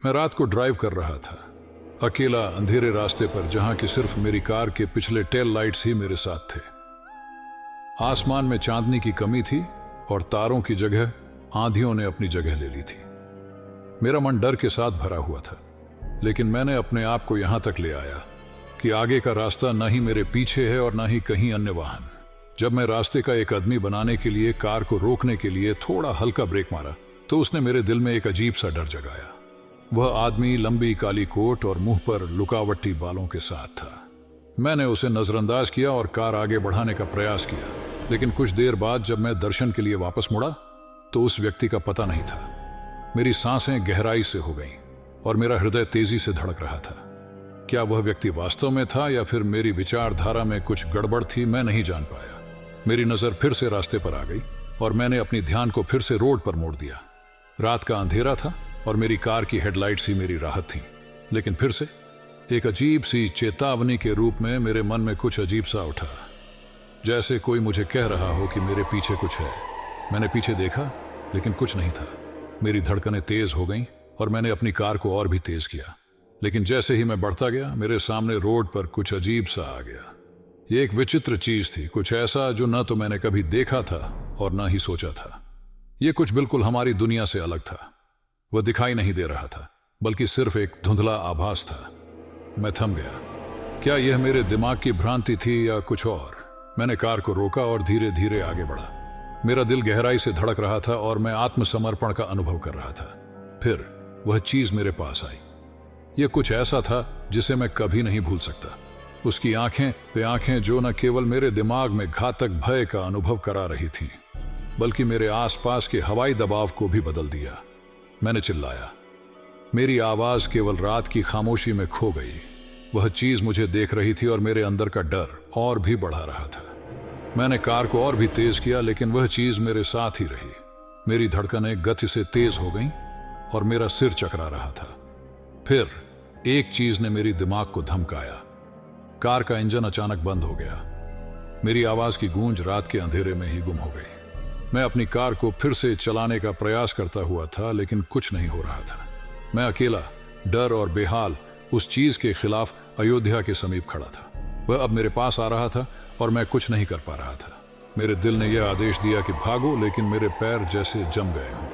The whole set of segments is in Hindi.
मैं रात को ड्राइव कर रहा था, अकेला अंधेरे रास्ते पर, जहां की सिर्फ मेरी कार के पिछले टेल लाइट्स ही मेरे साथ थे। आसमान में चांदनी की कमी थी और तारों की जगह आंधियों ने अपनी जगह ले ली थी। मेरा मन डर के साथ भरा हुआ था, लेकिन मैंने अपने आप को यहां तक ले आया कि आगे का रास्ता न ही मेरे पीछे है और न ही कहीं अन्य वाहन। जब मैं रास्ते का एक आदमी बनाने के लिए कार को रोकने के लिए थोड़ा हल्का ब्रेक मारा, तो उसने मेरे दिल में एक अजीब सा डर जगाया। वह आदमी लंबी काली कोट और मुंह पर लुकावटी बालों के साथ था। मैंने उसे नजरअंदाज किया और कार आगे बढ़ाने का प्रयास किया, लेकिन कुछ देर बाद जब मैं दर्शन के लिए वापस मुड़ा तो उस व्यक्ति का पता नहीं था। मेरी सांसें गहराई से हो गईं और मेरा हृदय तेजी से धड़क रहा था। क्या वह व्यक्ति वास्तव में था या फिर मेरी विचारधारा में कुछ गड़बड़ थी, मैं नहीं जान पाया। मेरी नजर फिर से रास्ते पर आ गई और मैंने अपनी ध्यान को फिर से रोड पर मोड़ दिया। रात का अंधेरा था और मेरी कार की हेडलाइट्स ही मेरी राहत थी, लेकिन फिर से एक अजीब सी चेतावनी के रूप में मेरे मन में कुछ अजीब सा उठा, जैसे कोई मुझे कह रहा हो कि मेरे पीछे कुछ है। मैंने पीछे देखा, लेकिन कुछ नहीं था। मेरी धड़कनें तेज हो गईं और मैंने अपनी कार को और भी तेज किया, लेकिन जैसे ही मैं बढ़ता गया मेरे सामने रोड पर कुछ अजीब सा आ गया। ये एक विचित्र चीज थी, कुछ ऐसा जो न तो मैंने कभी देखा था और न ही सोचा था। ये कुछ बिल्कुल हमारी दुनिया से अलग था। वह दिखाई नहीं दे रहा था, बल्कि सिर्फ एक धुंधला आभास था। मैं थम गया। क्या यह मेरे दिमाग की भ्रांति थी या कुछ और? मैंने कार को रोका और धीरे धीरे आगे बढ़ा। मेरा दिल गहराई से धड़क रहा था और मैं आत्मसमर्पण का अनुभव कर रहा था। फिर वह चीज मेरे पास आई। यह कुछ ऐसा था जिसे मैं कभी नहीं भूल सकता। उसकी आंखें, वे आंखें जो न केवल मेरे दिमाग में घातक भय का अनुभव करा रही थीं, बल्कि मेरे आसपास के हवाई दबाव को भी बदल दिया। मैंने चिल्लाया। मेरी आवाज केवल रात की खामोशी में खो गई। वह चीज मुझे देख रही थी और मेरे अंदर का डर और भी बढ़ा रहा था। मैंने कार को और भी तेज किया, लेकिन वह चीज मेरे साथ ही रही। मेरी धड़कनें गति से तेज हो गईं और मेरा सिर चकरा रहा था। फिर एक चीज ने मेरी दिमाग को धमकाया। कार का इंजन अचानक बंद हो गया। मेरी आवाज की गूंज रात के अंधेरे में ही गुम हो गई। मैं अपनी कार को फिर से चलाने का प्रयास करता हुआ था, लेकिन कुछ नहीं हो रहा था। मैं अकेला, डर और बेहाल उस चीज के खिलाफ अयोध्या के समीप खड़ा था। वह अब मेरे पास आ रहा था और मैं कुछ नहीं कर पा रहा था। मेरे दिल ने यह आदेश दिया कि भागो, लेकिन मेरे पैर जैसे जम गए हों।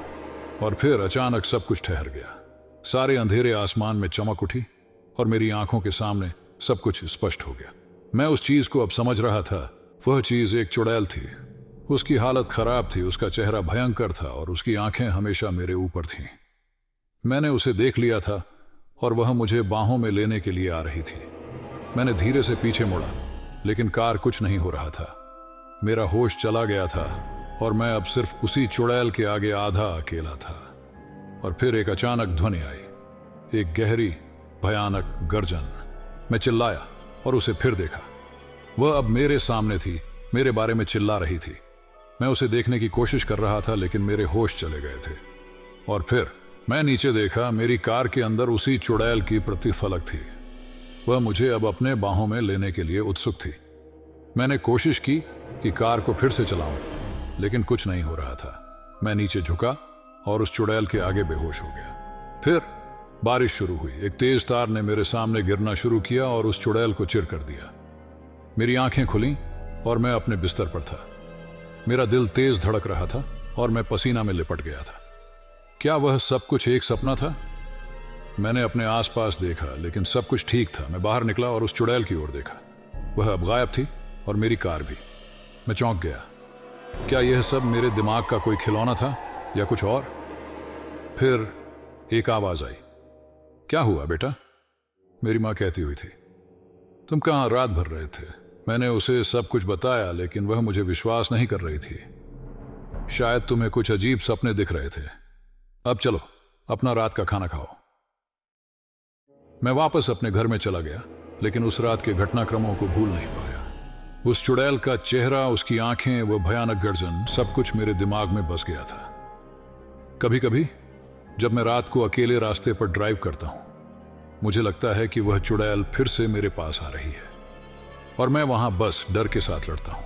और फिर अचानक सब कुछ ठहर गया। सारे अंधेरे आसमान में चमक उठी और मेरी आंखों के सामने सब कुछ स्पष्ट हो गया। मैं उस चीज को अब समझ रहा था। वह चीज एक चुड़ैल थी। उसकी हालत खराब थी, उसका चेहरा भयंकर था और उसकी आंखें हमेशा मेरे ऊपर थीं। मैंने उसे देख लिया था और वह मुझे बाहों में लेने के लिए आ रही थी। मैंने धीरे से पीछे मुड़ा, लेकिन कार कुछ नहीं हो रहा था। मेरा होश चला गया था और मैं अब सिर्फ उसी चुड़ैल के आगे आधा अकेला था। और फिर एक अचानक ध्वनि आई, एक गहरी भयानक गर्जन। मैं चिल्लाया और उसे फिर देखा। वह अब मेरे सामने थी, मेरे बारे में चिल्ला रही थी। मैं उसे देखने की कोशिश कर रहा था, लेकिन मेरे होश चले गए थे। और फिर मैं नीचे देखा। मेरी कार के अंदर उसी चुड़ैल की प्रतिफलक थी। वह मुझे अब अपने बाहों में लेने के लिए उत्सुक थी। मैंने कोशिश की कि कार को फिर से चलाऊं, लेकिन कुछ नहीं हो रहा था। मैं नीचे झुका और उस चुड़ैल के आगे बेहोश हो गया। फिर बारिश शुरू हुई। एक तेज तार ने मेरे सामने गिरना शुरू किया और उस चुड़ैल को चिर कर दिया। मेरी आंखें खुलीं और मैं अपने बिस्तर पर था। मेरा दिल तेज धड़क रहा था और मैं पसीना में लिपट गया था। क्या वह सब कुछ एक सपना था? मैंने अपने आसपास देखा, लेकिन सब कुछ ठीक था। मैं बाहर निकला और उस चुड़ैल की ओर देखा। वह अब गायब थी और मेरी कार भी। मैं चौंक गया। क्या यह सब मेरे दिमाग का कोई खिलौना था या कुछ और? फिर एक आवाज आई, क्या हुआ बेटा? मेरी मां कहती हुई थी। तुम कहां रात भर रहे थे? मैंने उसे सब कुछ बताया, लेकिन वह मुझे विश्वास नहीं कर रही थी। शायद तुम्हें कुछ अजीब सपने दिख रहे थे। अब चलो अपना रात का खाना खाओ। मैं वापस अपने घर में चला गया, लेकिन उस रात के घटनाक्रमों को भूल नहीं पाया। उस चुड़ैल का चेहरा, उसकी आंखें, वह भयानक गर्जन, सब कुछ मेरे दिमाग में बस गया था। कभी कभी जब मैं रात को अकेले रास्ते पर ड्राइव करता हूं, मुझे लगता है कि वह चुड़ैल फिर से मेरे पास आ रही है और मैं वहां बस डर के साथ लड़ता हूं।